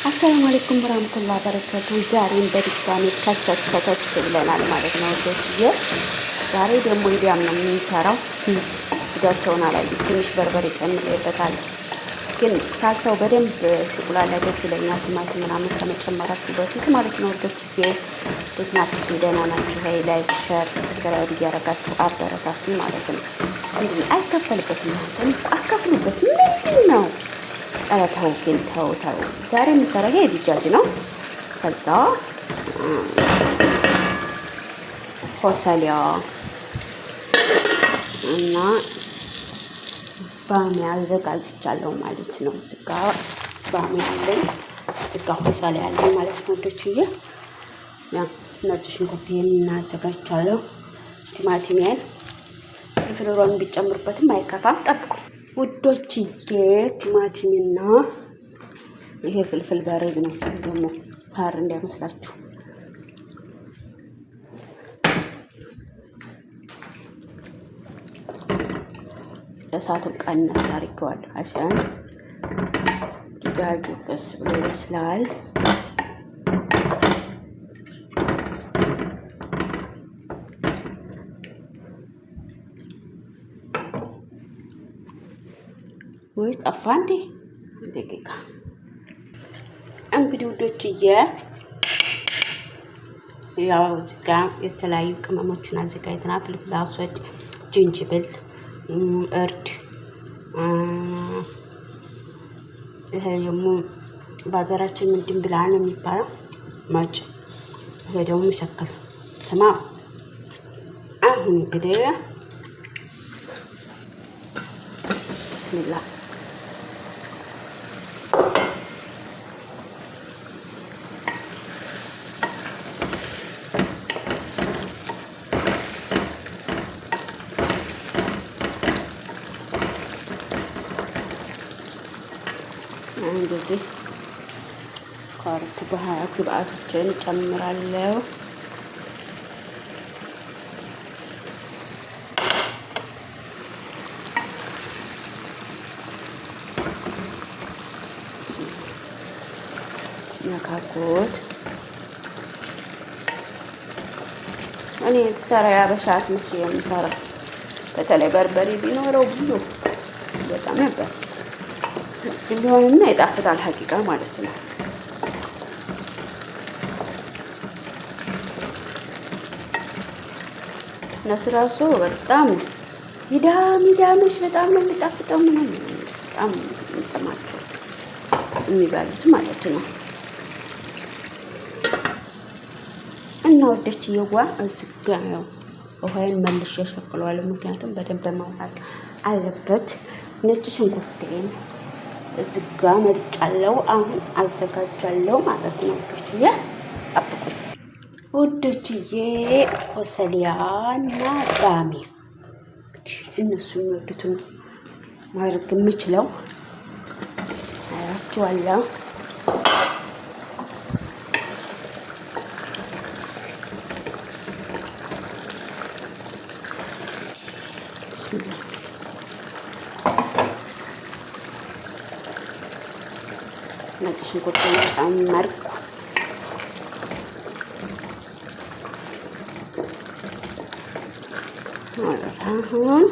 አሰላሙ አለይኩም ወራህመቱላሂ ወበረካቱ። ዛሬም በድጋሚ ከተከተት ብለናል ማለት ነው ወዶችዬ። ዛሬ ደግሞ ኢዲያም ነው የምንሰራው። ስጋቸውን አላየሁም፣ ትንሽ በርበሬ ጨምሬበታለሁ። ግን ሳልሳው በደንብ ሽቁላላ ደስ ይለኛል፣ ቲማቲም ምናምን ከመጨመራችሁ በፊት ማለት ነው ወዶችዬ። እንዴት ናችሁ? ደህና ናችሁ? ላይክ፣ ሼር፣ ሰብስክራይብ እያደረጋችሁ አበረታቱ ማለት ነው። እንግዲህ አይከፈልበትም፣ አከፍሉበት። ምንድን ነው ተው ግን ተው። ዛሬ የምሰራው ይሄ ዲጃጅ ነው። ከዛ ሆሰሊያ እና ባሚያ አዘጋጅቻለሁ ማለት ነው። ስጋ ባሚያ አለኝ፣ ስጋ ሆሰሊያ አለኝ ማለት ነው ወዶችዬ። ያ ነጭ ሽንኩርት አዘጋጅቻለሁ። ቲማቲሜን ፍልፍል ቢጨምሩበትም አይከፋም። ጠብቁ ውዶችዬ። ቲማቲምና ይሄ ፍልፍል ባሪድ ነው ደግሞ ሀር እንዳይመስላችሁ። እሳቱን ቀነስ አድርጌዋለሁ አሻን ዲጃጁ ቀስ ብሎ ይበስላል። ወይ ጠፋ እንዴ? ደቂቃ እንግዲህ ውዶችዬ፣ ያው እዚህ ጋ የተለያዩ ቅመሞችን አዘጋጅተናል። ፍልፍል አስወድ፣ ጅንጅብል፣ እርድ፣ ይሄ ደግሞ በሀገራችን ምንድን ብላ ነው የሚባለው ማጭ፣ ይሄ ደግሞ መሸከል ተማም። አሁን እንግዲህ ብስሚላህ እንደዚህ ካሮት ግብአቶችን ጨምራለሁ። ነካኩት። እኔ የተሰራ ያበሻ አስመስዬ የምሰራው በተለይ በርበሬ ቢኖረው ብዙ በጣም ነበር ቢሆንና ይጣፍጣል ሀቂቃ ማለት ነው። ነስራሱ በጣም ይዳምሽ በጣም ነው የሚጣፍጠው። ምንም በጣም እንተማቸው የሚባሉት ማለት ነው። እና ወደች የዋ እዝጋ ነው ውሃዬን መልሼ ሸቅለዋለሁ፣ ምክንያቱም በደንብ መውጣት አለበት። ነጭ ሽንኩርቴን እዝጋ መርጫለሁ። አሁን አዘጋጃለሁ ማለት ነው ወዶችዬ። ጠብቁኝ ወዶችዬ። ሆሰሊያና ባሚያ እነሱ የሚወዱትን ማድረግ የምችለው አያችኋለሁ። ነጭ ሽንኩርቱን ጨመርኩ። አሁን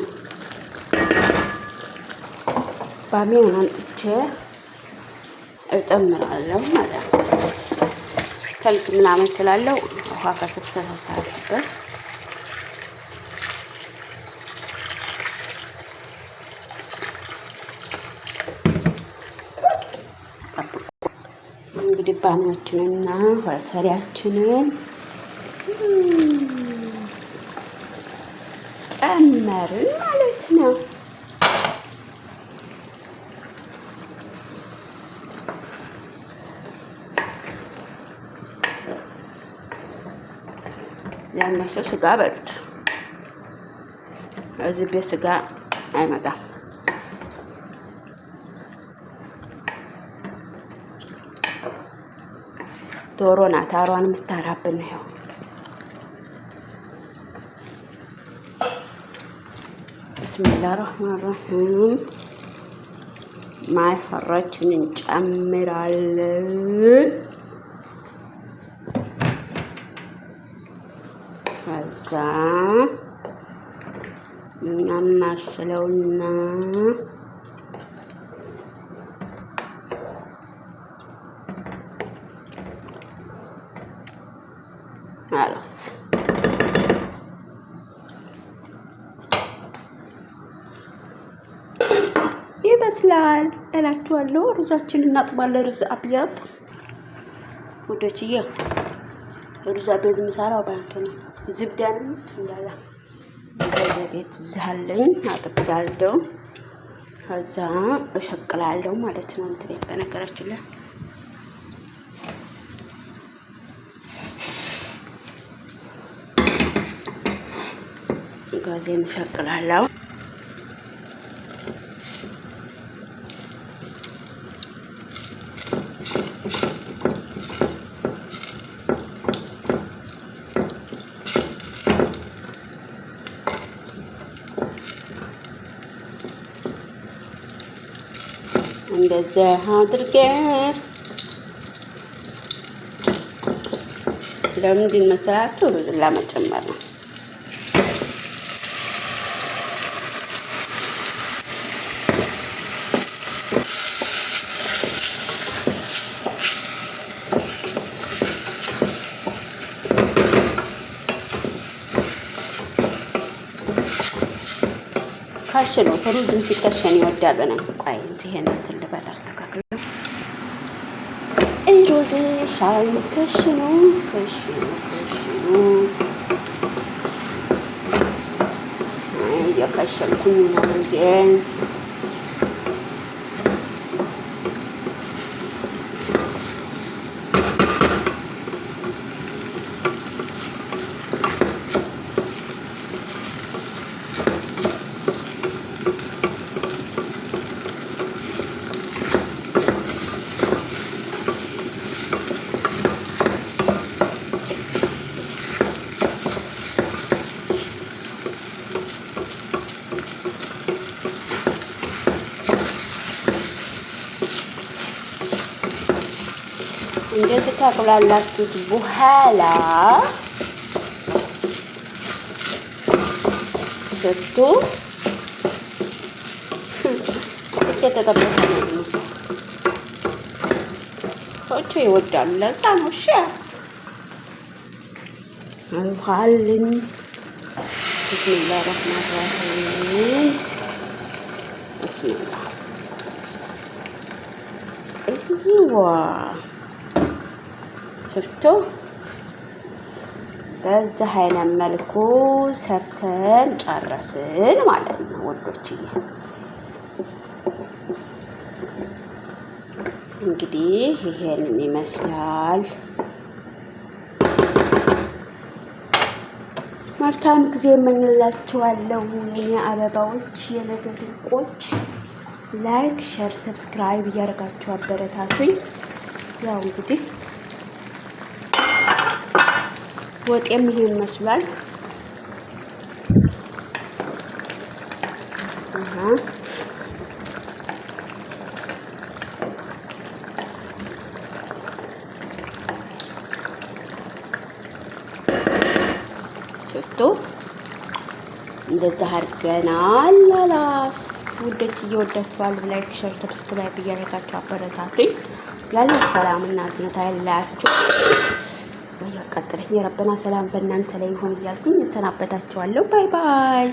ባሚያውን አንጥቼ እጨምራለሁ ማለት ነው። ተልክ ምናምን ስላለው ውሃ ከስፍተሳሳበት እንግዲህ ባሚያችንና ሆሰሊያችንን ጨመርን ማለት ነው። ያነሱ ስጋ በሉት፣ እዚህ ቤት ስጋ አይመጣም። ዶሮ ናት አሯን የምታራብን ነው። ብስሚላህ ረህማን ረሂም ማይ ፈራችንን እንጨምራለን። ከዛ እናማስለውና አላስ ይበስላል እላችኋለሁ። ሩዛችንን እናጥባለን። ሩዝ አብያት ወዶችዬ፣ ሩዝ አብያት የምሰራው ባንቱ ነው። ዝብዳንም እንዳላ ቤት ዛለኝ አጥብዳለሁ። ከዛ እሸቅላለሁ ማለት ነው። እንትን በነገራችን ላይ ጋዜን እሸቅላለሁ። እንደዚህ አድርገን ለምንድን መሰላችሁ? ሩዝ ለመጨመር ነው። ካሽ ነው ሩዝም ሲከሸን ይወዳል። ነው ቆይ ይሄን እንትን ልበል አስተካክል። ሩዝ ሻይ ከሽኑ እየከሸንኩኝ ነው ሩዜን። እንደዚህ ታቁላላችሁት በኋላ ሽቱ የተጠበሰ ነው። ሰዎች ይወዳሉ። ለዛ ነው። እሺ አልኋልኝ። ቢስሚላህ ረህማን ረሂም። ቢስሚላህ ሽፍቶ በዚህ አይነት መልኩ ሰርተን ጨረስን ማለት ነው ወዶችዬ። እንግዲህ ይሄንን ይመስላል። መልካም ጊዜ እመኝላችኋለሁ የኔ አበባዎች፣ የነገ ድንቆች። ላይክ፣ ሼር፣ ሰብስክራይብ እያደረጋችሁ አበረታቱኝ። ያው እንግዲህ ወጤም ይሄን ይመስላል። እንደዛ አድርገናል። ላላስ ውዶች እየወዳችኋል። ላይክ ሼር ሰብስክራይብ እያደረጋችሁ አበረታቱኝ። ያለው ሰላምና እዝነት አይለያችሁ። ወያቀጥለኝ የረበና ሰላም በእናንተ ላይ ይሁን እያልኩኝ እሰናበታችኋለሁ። ባይ ባይ።